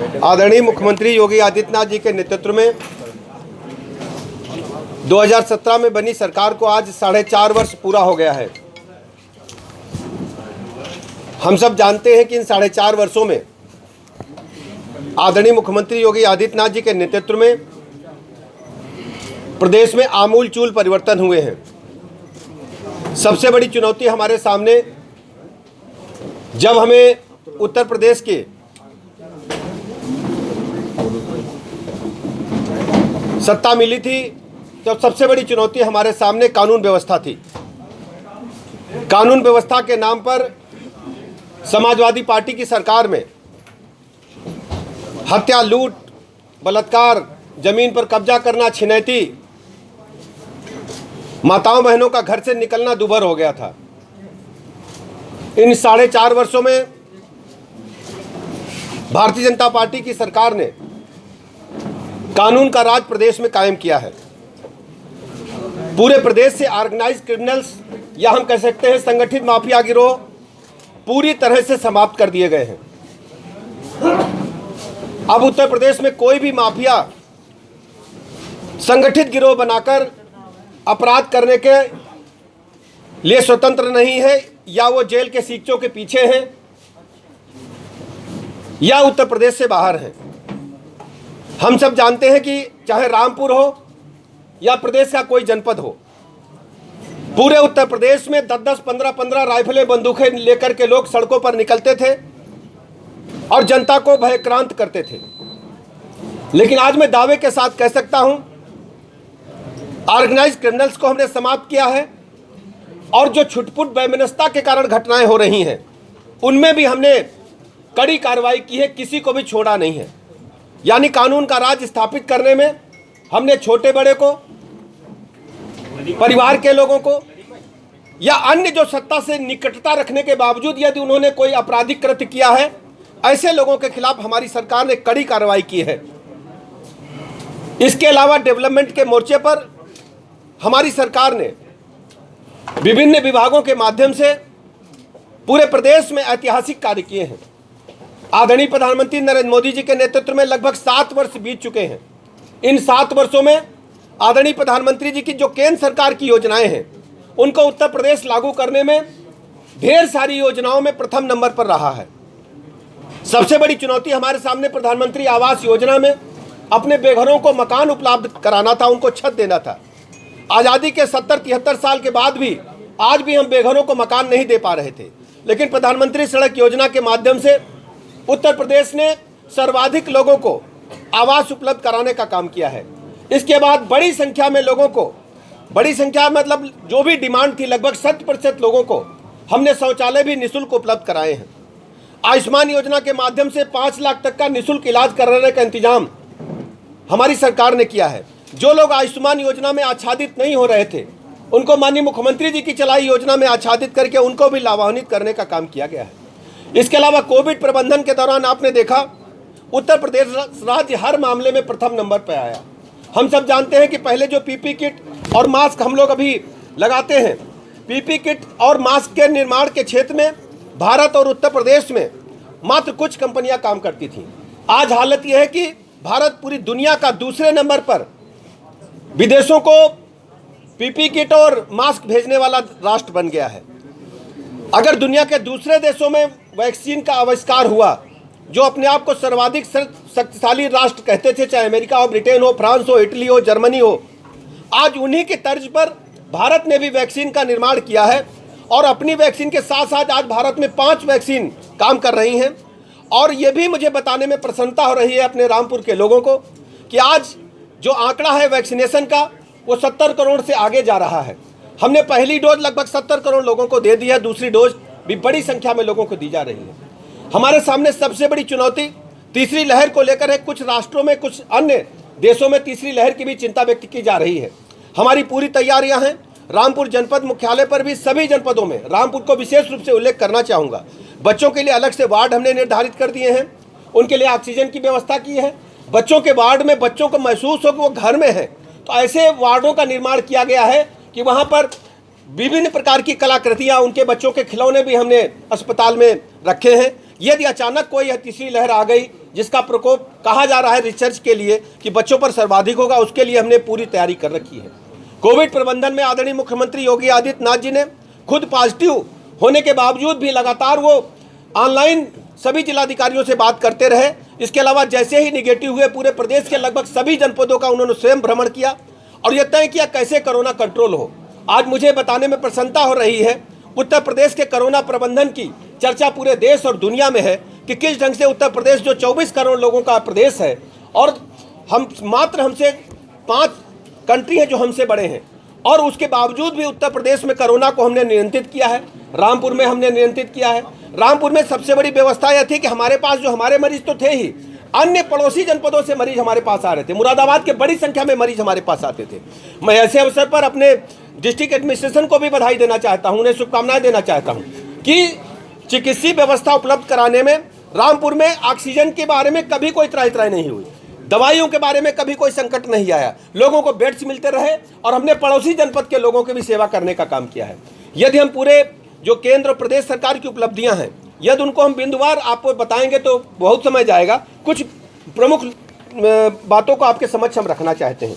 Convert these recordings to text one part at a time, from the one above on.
आदरणीय मुख्यमंत्री योगी आदित्यनाथ जी के नेतृत्व में 2017 में बनी सरकार को आज 4.5 वर्ष पूरा हो गया है। हम सब जानते हैं कि इन 4.5 वर्षों में आदरणीय मुख्यमंत्री योगी आदित्यनाथ जी के नेतृत्व में प्रदेश में आमूलचूल परिवर्तन हुए हैं। सबसे बड़ी चुनौती हमारे सामने जब हमें उत्तर प्रदेश के सत्ता मिली थी, तब सबसे बड़ी चुनौती हमारे सामने कानून व्यवस्था थी। कानून व्यवस्था के नाम पर समाजवादी पार्टी की सरकार में हत्या, लूट, बलात्कार, जमीन पर कब्जा करना, छिनैती, माताओं बहनों का घर से निकलना दूभर हो गया था। इन 4.5 वर्षों में भारतीय जनता पार्टी की सरकार ने कानून का राज प्रदेश में कायम किया है। पूरे प्रदेश से ऑर्गेनाइज्ड क्रिमिनल्स या हम कह सकते हैं संगठित माफिया गिरोह पूरी तरह से समाप्त कर दिए गए हैं। अब उत्तर प्रदेश में कोई भी माफिया संगठित गिरोह बनाकर अपराध करने के लिए स्वतंत्र नहीं है, या वो जेल के सीखचों के पीछे हैं या उत्तर प्रदेश से बाहर हैं। हम सब जानते हैं कि चाहे रामपुर हो या प्रदेश का कोई जनपद हो, पूरे उत्तर प्रदेश में 10-10, 15-15 राइफलें, बंदूकें लेकर के लोग सड़कों पर निकलते थे और जनता को भयक्रांत करते थे। लेकिन आज मैं दावे के साथ कह सकता हूं, ऑर्गेनाइज्ड क्रिमिनल्स को हमने समाप्त किया है और जो छुटपुट बेमनस्ता के कारण घटनाएं हो रही हैं उनमें भी हमने कड़ी कार्रवाई की है, किसी को भी छोड़ा नहीं है। यानी कानून का राज स्थापित करने में हमने छोटे बड़े को, परिवार के लोगों को या अन्य जो सत्ता से निकटता रखने के बावजूद यदि उन्होंने कोई आपराधिक कृत्य किया है, ऐसे लोगों के खिलाफ हमारी सरकार ने कड़ी कार्रवाई की है। इसके अलावा डेवलपमेंट के मोर्चे पर हमारी सरकार ने विभिन्न विभागों के माध्यम से पूरे प्रदेश में ऐतिहासिक कार्य किए हैं। आदरणीय प्रधानमंत्री नरेंद्र मोदी जी के नेतृत्व में लगभग 7 वर्ष बीत चुके हैं। इन 7 वर्षों में आदरणीय प्रधानमंत्री जी की जो केंद्र सरकार की योजनाएं हैं उनको उत्तर प्रदेश लागू करने में ढेर सारी योजनाओं में प्रथम नंबर पर रहा है। सबसे बड़ी चुनौती हमारे सामने प्रधानमंत्री आवास योजना में अपने बेघरों को मकान उपलब्ध कराना था, उनको छत देना था। आज़ादी के 70-73 साल के बाद भी आज भी हम बेघरों को मकान नहीं दे पा रहे थे, लेकिन प्रधानमंत्री सड़क योजना के माध्यम से उत्तर प्रदेश ने सर्वाधिक लोगों को आवास उपलब्ध कराने का काम किया है। इसके बाद बड़ी संख्या में लोगों को, बड़ी संख्या मतलब जो भी डिमांड थी, लगभग 100% लोगों को हमने शौचालय भी निःशुल्क उपलब्ध कराए हैं। आयुष्मान योजना के माध्यम से 5 लाख तक का निःशुल्क इलाज कराने का इंतजाम हमारी सरकार ने किया है। जो लोग आयुष्मान योजना में आच्छादित नहीं हो रहे थे उनको माननीय मुख्यमंत्री जी की चलाई योजना में आच्छादित करके उनको भी लाभान्वित करने का काम किया गया है। इसके अलावा कोविड प्रबंधन के दौरान आपने देखा उत्तर प्रदेश राज्य हर मामले में प्रथम नंबर पर आया। हम सब जानते हैं कि पहले जो पीपी किट और मास्क हम लोग अभी लगाते हैं, पीपी किट और मास्क के निर्माण के क्षेत्र में भारत और उत्तर प्रदेश में मात्र कुछ कंपनियां काम करती थीं। आज हालत यह है कि भारत पूरी दुनिया का दूसरे नंबर पर विदेशों को पीपी किट और मास्क भेजने वाला राष्ट्र बन गया है। अगर दुनिया के दूसरे देशों में वैक्सीन का आविष्कार हुआ, जो अपने आप को सर्वाधिक शक्तिशाली राष्ट्र कहते थे, चाहे अमेरिका हो, ब्रिटेन हो, फ्रांस हो, इटली हो, जर्मनी हो, आज उन्हीं के तर्ज पर भारत ने भी वैक्सीन का निर्माण किया है और अपनी वैक्सीन के साथ साथ आज भारत में 5 वैक्सीन काम कर रही हैं। और ये भी मुझे बताने में प्रसन्नता हो रही है अपने रामपुर के लोगों को कि आज जो आंकड़ा है वैक्सीनेशन का वो 70 करोड़ से आगे जा रहा है। हमने पहली डोज लगभग 70 करोड़ लोगों को दे दी है, दूसरी डोज भी बड़ी संख्या में लोगों को दी जा रही है। हमारे सामने सबसे बड़ी चुनौती तीसरी लहर को लेकर है। कुछ राष्ट्रों में, कुछ अन्य देशों में तीसरी लहर की भी चिंता व्यक्त की जा रही है। हमारी पूरी तैयारियां हैं। रामपुर जनपद मुख्यालय पर भी सभी जनपदों में, रामपुर को विशेष रूप से उल्लेख करना चाहूँगा, बच्चों के लिए अलग से वार्ड हमने निर्धारित कर दिए हैं, उनके लिए ऑक्सीजन की व्यवस्था की है। बच्चों के वार्ड में बच्चों को महसूस हो कि वो घर में है, तो ऐसे वार्डों का निर्माण किया गया है कि वहाँ पर विभिन्न प्रकार की कलाकृतियाँ, उनके बच्चों के खिलौने भी हमने अस्पताल में रखे हैं। यदि अचानक कोई तीसरी लहर आ गई जिसका प्रकोप कहा जा रहा है रिसर्च के लिए कि बच्चों पर सर्वाधिक होगा, उसके लिए हमने पूरी तैयारी कर रखी है। कोविड प्रबंधन में आदरणीय मुख्यमंत्री योगी आदित्यनाथ जी ने खुद पॉजिटिव होने के बावजूद भी लगातार वो ऑनलाइन सभी जिलाधिकारियों से बात करते रहे। इसके अलावा जैसे ही निगेटिव हुए पूरे प्रदेश के लगभग सभी जनपदों का उन्होंने स्वयं भ्रमण किया और यह तय किया कैसे कोरोना कंट्रोल हो। आज मुझे बताने में प्रसन्नता हो रही है, उत्तर प्रदेश के कोरोना प्रबंधन की चर्चा पूरे देश और दुनिया में है कि किस ढंग से उत्तर प्रदेश जो 24 करोड़ लोगों का प्रदेश है और हमसे 5 कंट्री हैं जो हमसे बड़े हैं, और उसके बावजूद भी उत्तर प्रदेश में कोरोना को हमने नियंत्रित किया है। रामपुर में हमने नियंत्रित किया है। रामपुर में सबसे बड़ी व्यवस्था यह थी कि हमारे पास जो हमारे मरीज तो थे ही, अन्य पड़ोसी जनपदों से मरीज हमारे पास आ रहे थे। मुरादाबाद के बड़ी संख्या में मरीज हमारे पास आते थे। मैं ऐसे अवसर पर अपने डिस्ट्रिक्ट एडमिनिस्ट्रेशन को भी बधाई देना चाहता हूं, उन्हें शुभकामनाएं देना चाहता हूं कि चिकित्सीय व्यवस्था उपलब्ध कराने में रामपुर में ऑक्सीजन के बारे में कभी कोई त्राही नहीं हुई, दवाइयों के बारे में कभी कोई संकट नहीं आया, लोगों को बेड्स मिलते रहे और हमने पड़ोसी जनपद के लोगों की भी सेवा करने का काम किया है। यदि हम पूरे जो केंद्र और प्रदेश सरकार की उपलब्धियां हैं यदि उनको हम बिंदुवार आपको बताएंगे तो बहुत समय जाएगा। कुछ प्रमुख बातों को आपके समक्ष हम रखना चाहते हैं।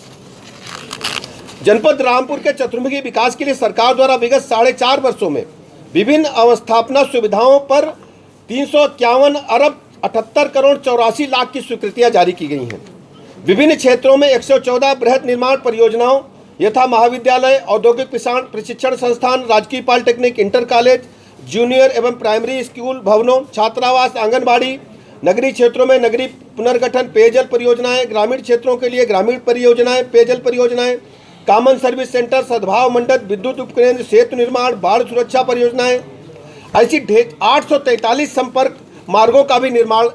जनपद रामपुर के चतुर्मुखी विकास के लिए सरकार द्वारा विगत 4.5 वर्षों में विभिन्न अवस्थापना सुविधाओं पर 351 अरब 78 करोड़ 84 लाख की स्वीकृतियां जारी की गई हैं। विभिन्न क्षेत्रों में 114 बृहद निर्माण परियोजनाओं यथा महाविद्यालय, औद्योगिक प्रशिक्षण संस्थान, राजकीय पॉलिटेक्निक, इंटर कॉलेज, जूनियर एवं प्राइमरी स्कूल भवनों, छात्रावास, आंगनबाड़ी, नगरीय क्षेत्रों में नगरीय पुनर्गठन, पेयजल परियोजनाएं, ग्रामीण क्षेत्रों के लिए ग्रामीण परियोजनाएं, पेयजल परियोजनाएं, कॉमन सर्विस सेंटर, सद्भाव मंडप, विद्युत उपकेंद्र, सेतु निर्माण, बाढ़ सुरक्षा परियोजनाएं, ऐसी 843 संपर्क मार्गों का भी निर्माण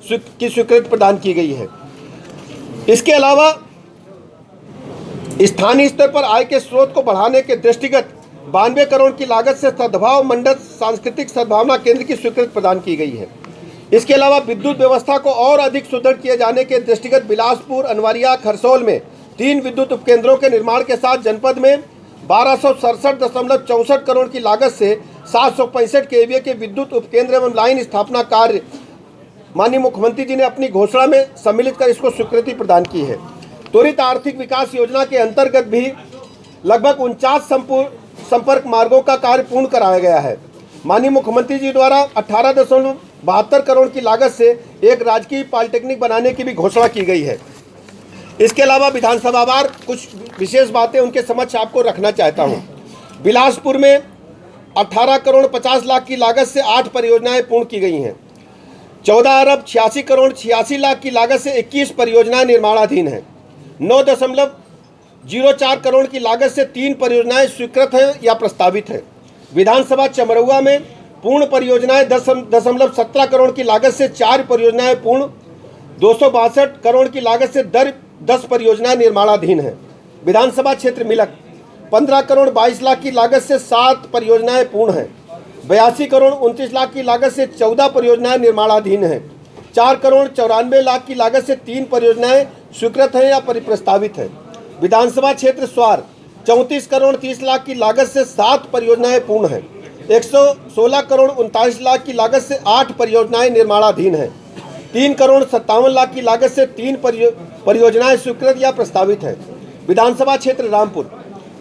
की स्वीकृति प्रदान की गई है। इसके अलावा स्थानीय स्तर पर आय के स्रोत को बढ़ाने के दृष्टिगत 92 करोड़ की लागत से सद्भाव मंडप सांस्कृतिक सद्भावना केंद्र की स्वीकृति प्रदान की गई है। इसके अलावा विद्युत व्यवस्था को और अधिक सुदृढ़ किए जाने के दृष्टिगत बिलासपुर, अनवरिया, खरसौल में 3 विद्युत उपकेंद्रों के निर्माण के साथ जनपद में 1267.64 करोड़ की लागत से 765 केवीए के विद्युत उपकेंद्र एवं लाइन स्थापना कार्य माननीय मुख्यमंत्री जी ने अपनी घोषणा में सम्मिलित कर इसको स्वीकृति प्रदान की है। त्वरित आर्थिक विकास योजना के अंतर्गत भी लगभग 49 संपर्क मार्गों का कार्य पूर्ण कराया गया है। माननीय मुख्यमंत्री जी द्वारा 18.72 करोड़ की लागत से एक राजकीय पॉलिटेक्निक बनाने की भी घोषणा की गई है। इसके अलावा विधानसभावार कुछ विशेष बातें उनके समक्ष आपको रखना चाहता हूं। बिलासपुर में 18 करोड़ 50 लाख की लागत से 8 परियोजनाएं पूर्ण की गई हैं। 14 अरब 86 करोड़ 86 लाख की लागत से 21 परियोजनाएं निर्माणाधीन हैं। 9.04 करोड़ की लागत से 3 परियोजनाएं स्वीकृत हैं या प्रस्तावित हैं। विधानसभा चमरौआ में पूर्ण परियोजनाएं 10.17 करोड़ की लागत से 4 परियोजनाएं पूर्ण, 262 करोड़ की लागत से 10 परियोजनाएं निर्माणाधीन हैं। विधानसभा क्षेत्र मिलक 15 करोड़ 22 लाख की लागत से 7 परियोजनाएं पूर्ण हैं। 82 करोड़ 29 लाख की लागत से 14 परियोजनाएं निर्माणाधीन हैं। 4 करोड़ 94 लाख की लागत से 3 परियोजनाएं स्वीकृत हैं या परिप्रस्तावित हैं। विधानसभा क्षेत्र स्वार 34 करोड़ 30 लाख की लागत से 7 परियोजनाएं पूर्ण हैं। 116 करोड़ 39 लाख की लागत से 8 परियोजनाएं निर्माणाधीन हैं। 3 करोड़ 57 लाख की लागत से 3 परियोजनाएं स्वीकृत या प्रस्तावित हैं। विधानसभा क्षेत्र रामपुर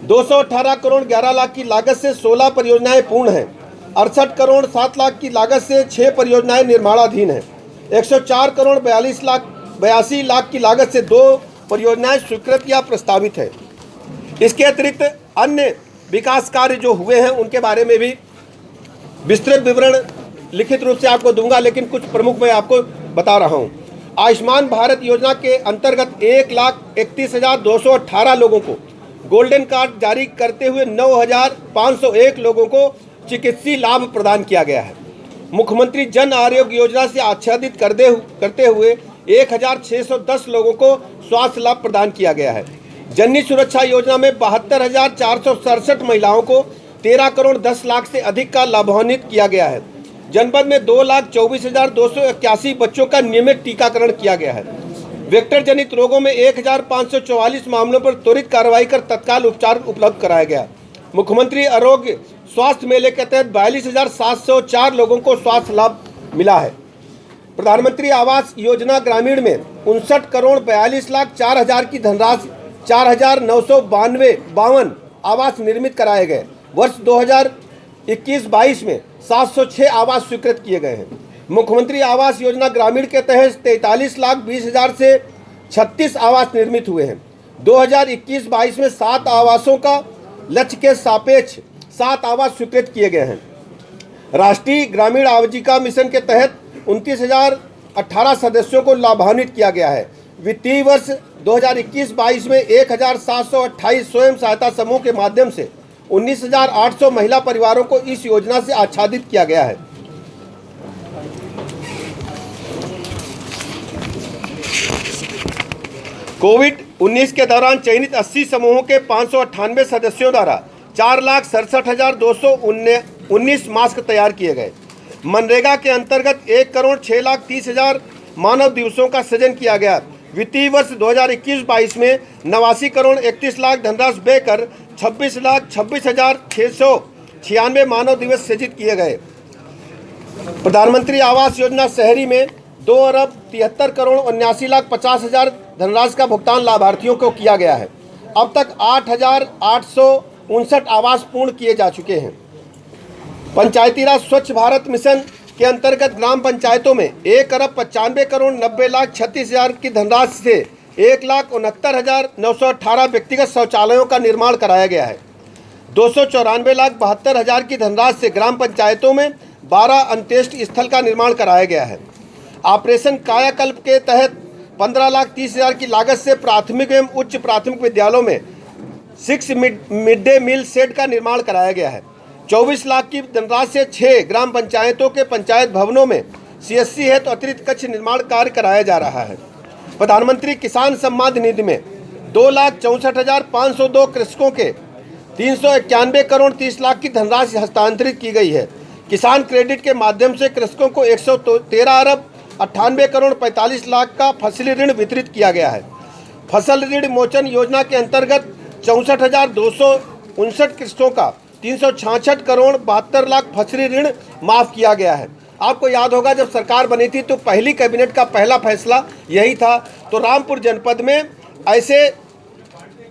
218 करोड़ 11 लाख की लागत से 16 परियोजनाएं पूर्ण हैं। 68 करोड़ 7 लाख की लागत से 6 परियोजनाएं निर्माणाधीन हैं। 104 करोड़ 82 लाख की लागत से 2 परियोजनाएं स्वीकृत या प्रस्तावित है। इसके अतिरिक्त अन्य विकास कार्य जो हुए हैं उनके बारे में भी विस्तृत विवरण लिखित रूप से आपको दूंगा, लेकिन कुछ प्रमुख मैं आपको बता रहा हूं। आयुष्मान भारत योजना के अंतर्गत 1,31,218 लोगों को गोल्डन कार्ड जारी करते हुए 9,501 लोगों को चिकित्सीय लाभ प्रदान किया गया है। मुख्यमंत्री जन आरोग्य योजना से आच्छादित करते हुए 1,610 लोगों को स्वास्थ्य लाभ प्रदान किया गया है। जननी सुरक्षा योजना में 72,467 महिलाओं को 13 करोड़ 10 लाख से अधिक का लाभान्वित किया गया है। जनपद में 2,24,281 बच्चों का नियमित टीकाकरण किया गया है। वेक्टर जनित रोगों में 1,544 मामलों पर त्वरित कार्रवाई कर तत्काल उपचार उपलब्ध कराया गया। मुख्यमंत्री आरोग्य स्वास्थ्य मेले के तहत 42,704 लोगों को स्वास्थ्य लाभ मिला है। प्रधानमंत्री आवास योजना ग्रामीण में 59,42,04,000 की धनराशि 4,992 आवास निर्मित कराए गए। वर्ष 2021-22 में 706 आवास स्वीकृत किए गए हैं। मुख्यमंत्री आवास योजना ग्रामीण के तहत 43,20,000 से 36 आवास निर्मित हुए हैं। 2021-22 में 7 आवासों का लक्ष्य के सापेक्ष 7 आवास स्वीकृत किए गए हैं। राष्ट्रीय ग्रामीण आजीविका मिशन के तहत 29,018 सदस्यों को लाभान्वित किया गया है। वित्तीय वर्ष 2021-22 में 1,728 स्वयं सहायता समूह के माध्यम से 19,800 महिला परिवारों को इस योजना से आच्छादित किया गया है। कोविड-19 के दौरान चयनित 80 समूहों के 598 सदस्यों द्वारा 4,67,219 मास्क तैयार किए गए। मनरेगा के अंतर्गत 1,06,30,000 मानव दिवसों का सृजन किया गया। वित्तीय वर्ष 2021-22 में 89,31,00,000 धनराशि व्यय कर 26,26,696 मानव दिवस सृजित किए गए। प्रधानमंत्री आवास योजना शहरी में 2,73,79,50,000 धनराशि का भुगतान लाभार्थियों को किया गया है। अब तक 8,859 आवास पूर्ण किए जा चुके हैं। पंचायती राज स्वच्छ भारत मिशन के अंतर्गत ग्राम पंचायतों में 1,95,90,36,000 की धनराशि से 1,69,918 व्यक्तिगत शौचालयों का निर्माण कराया गया है। 294,72,000 की धनराशि से ग्राम पंचायतों में 12 अंत्येष्टि स्थल का निर्माण कराया गया है। ऑपरेशन कायाकल्प के तहत 15,30,000 की लागत से प्राथमिक एवं उच्च प्राथमिक विद्यालयों में 6 मिड डे मील शेड का निर्माण कराया गया है। 24 लाख की धनराशि से 6 ग्राम पंचायतों के पंचायत भवनों में CSC हेतु अतिरिक्त कक्ष निर्माण कार्य कराया जा रहा है। प्रधानमंत्री किसान सम्मान निधि में 2,64,502 कृषकों के 391,30,00,000 की धनराशि हस्तांतरित की गई है। किसान क्रेडिट के माध्यम से कृषकों को 113,98,45,00,000 का फसली ऋण वितरित किया गया है। फसल ऋण मोचन योजना के अंतर्गत 64,259 कृषकों का 366,72,00,000 फसली ऋण माफ किया गया है। आपको याद होगा जब सरकार बनी थी तो पहली कैबिनेट का पहला फैसला यही था। तो रामपुर जनपद में ऐसे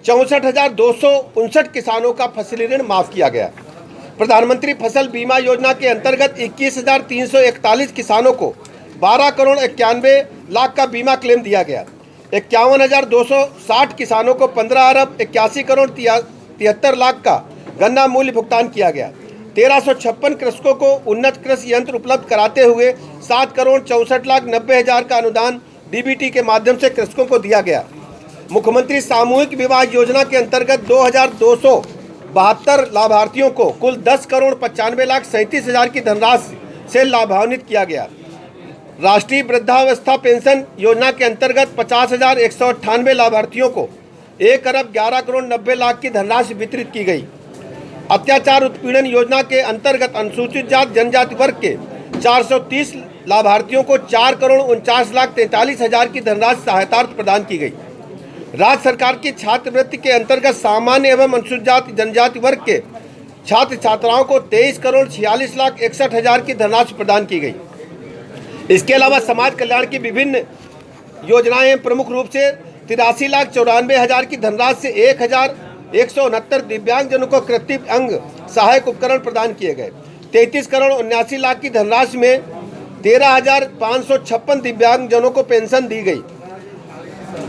64,259 किसानों का फसली ऋण माफ किया गया। प्रधानमंत्री फसल बीमा योजना के अंतर्गत 21,341 किसानों को 12,91,00,000 का बीमा क्लेम दिया गया। 51,260 किसानों को 15,81,73,00,000 का गन्ना मूल्य भुगतान किया गया। 1,356 कृषकों को उन्नत कृषि यंत्र उपलब्ध कराते हुए 7,64,90,000 का अनुदान DBT के माध्यम से कृषकों को दिया गया। मुख्यमंत्री सामूहिक विवाह योजना के अंतर्गत 2,272 लाभार्थियों को कुल 10,95,37,000 की धनराशि से लाभान्वित किया गया। राष्ट्रीय वृद्धावस्था पेंशन योजना के अंतर्गत 50,198 लाभार्थियों को 1,11,90,00,000 की धनराशि वितरित की गई। अत्याचार उत्पीड़न योजना के अंतर्गत अनुसूचित जाति जनजाति वर्ग के 430 लाभार्थियों को 4,49,43,000 की धनराशि सहायता प्रदान की गई। राज्य सरकार की छात्रवृत्ति के अंतर्गत सामान्य एवं अनुसूचित जाति जनजाति वर्ग के छात्र छात्राओं को 23,46,61,000 की धनराशि प्रदान की गई। इसके अलावा समाज कल्याण की विभिन्न योजनाएं प्रमुख रूप से 83,94,000 की धनराशि से 1,169 दिव्यांगजनों को कृत्रिम अंग सहायक उपकरण प्रदान किए गए। 33,79,00,000 की धनराशि में 13,556 दिव्यांगजनों को पेंशन दी गई।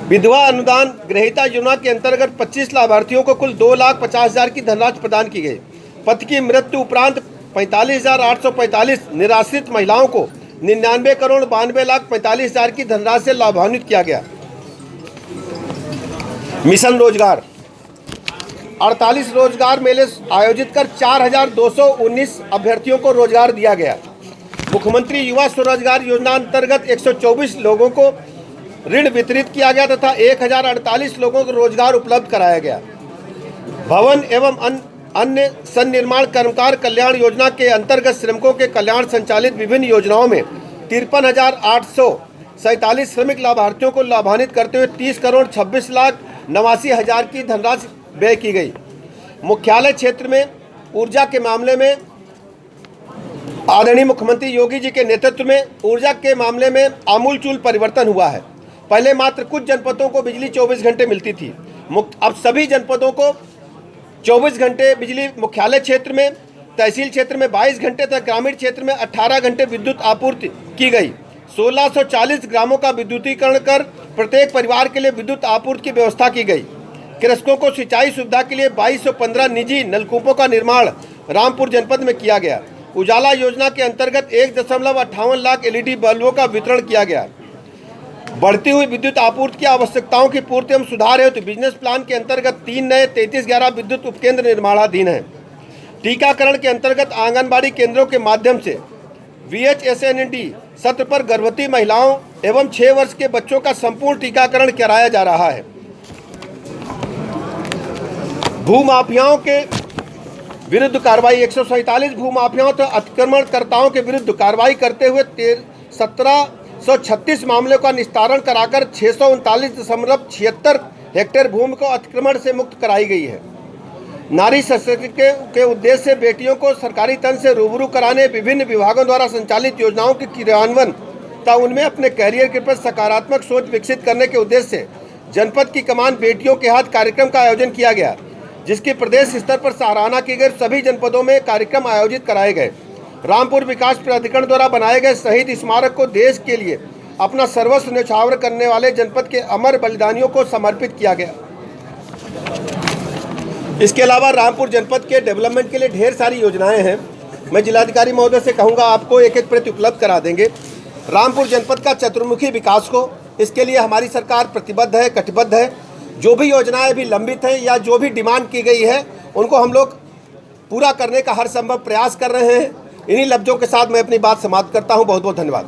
विधवा अनुदान ग्रहीता योजना के अंतर्गत 25 लाभार्थियों को कुल 2,50,000 की धनराशि प्रदान की गई। पति की मृत्यु उपरांत 45,845 निराश्रित महिलाओं को 99,92,45,000 की धनराशि से लाभान्वित किया गया। मिशन रोजगार 48 रोजगार मेले आयोजित कर 4,219 अभ्यर्थियों को रोजगार दिया गया। मुख्यमंत्री युवा स्वरोजगार योजना अंतर्गत 124 लोगों को ऋण वितरित किया गया तथा 1,048 लोगों को रोजगार उपलब्ध कराया गया। भवन एवं अन्य सन्निर्माण कर्मकार कल्याण योजना के अंतर्गत श्रमिकों के कल्याण संचालित विभिन्न योजनाओं में 53,847 श्रमिक लाभार्थियों को लाभान्वित करते हुए 30,26,89,000 की धनराशि व्यय की गई। मुख्यालय क्षेत्र में ऊर्जा के मामले में आदरणीय मुख्यमंत्री योगी जी के नेतृत्व में ऊर्जा के मामले में आमूलचूल परिवर्तन हुआ है। पहले मात्र कुछ जनपदों को बिजली 24 घंटे मिलती थी, अब सभी जनपदों को 24 घंटे बिजली, मुख्यालय क्षेत्र में, तहसील क्षेत्र में 22 घंटे तक, ग्रामीण क्षेत्र में 18 घंटे विद्युत आपूर्ति की गई। 1640 ग्रामों का विद्युतीकरण कर प्रत्येक परिवार के लिए विद्युत आपूर्ति की व्यवस्था की गई। कृषकों को सिंचाई सुविधा के लिए 2215 निजी नलकूपों का निर्माण रामपुर जनपद में किया गया। उजाला योजना के अंतर्गत 1.58 लाख LED बल्बों का वितरण किया गया। बढ़ती हुई विद्युत आपूर्ति की आवश्यकताओं की पूर्ति एवं सुधार हेतु बिजनेस प्लान के अंतर्गत 3 नए 3311 विद्युत उपकेंद्र निर्माणाधीन हैं। टीकाकरण के अंतर्गत आंगनबाड़ी केंद्रों के माध्यम से VHSND सत्र पर गर्भवती महिलाओं एवं 6 वर्ष के बच्चों का संपूर्ण टीकाकरण कराया जा रहा है। भूमाफियाओं के विरुद्ध कार्रवाई, 147 भूमाफियाओं तथा अतिक्रमणकर्ताओं के विरुद्ध कार्रवाई करते हुए 1736 मामलों का निस्तारण कराकर 639.76 हेक्टेयर भूमि को अतिक्रमण से मुक्त कराई गई है। नारी सशक्तिकरण के उद्देश्य से बेटियों को सरकारी तंत्र से रूबरू कराने विभिन्न विभागों द्वारा संचालित योजनाओं के क्रियान्वयन तथा उनमें अपने कैरियर के प्रति सकारात्मक सोच विकसित करने के उद्देश्य से जनपद की कमान बेटियों के हाथ कार्यक्रम का आयोजन किया गया, जिसकी प्रदेश स्तर पर सराहना की गई। सभी जनपदों में कार्यक्रम आयोजित कराए गए। रामपुर विकास प्राधिकरण द्वारा बनाए गए शहीद स्मारक को देश के लिए अपना सर्वस्व न्यौछावर करने वाले जनपद के अमर बलिदानियों को समर्पित किया गया। इसके अलावा रामपुर जनपद के डेवलपमेंट के लिए ढेर सारी योजनाएं हैं। मैं जिलाधिकारी महोदय से कहूँगा, आपको एक एक प्रति उपलब्ध करा देंगे। रामपुर जनपद का चतुर्मुखी विकास को, इसके लिए हमारी सरकार प्रतिबद्ध है, कटिबद्ध है। जो भी योजनाएं अभी लंबित हैं या जो भी डिमांड की गई है, उनको हम लोग पूरा करने का हर संभव प्रयास कर रहे हैं। इन्हीं लफ्जों के साथ मैं अपनी बात समाप्त करता हूं। बहुत बहुत धन्यवाद।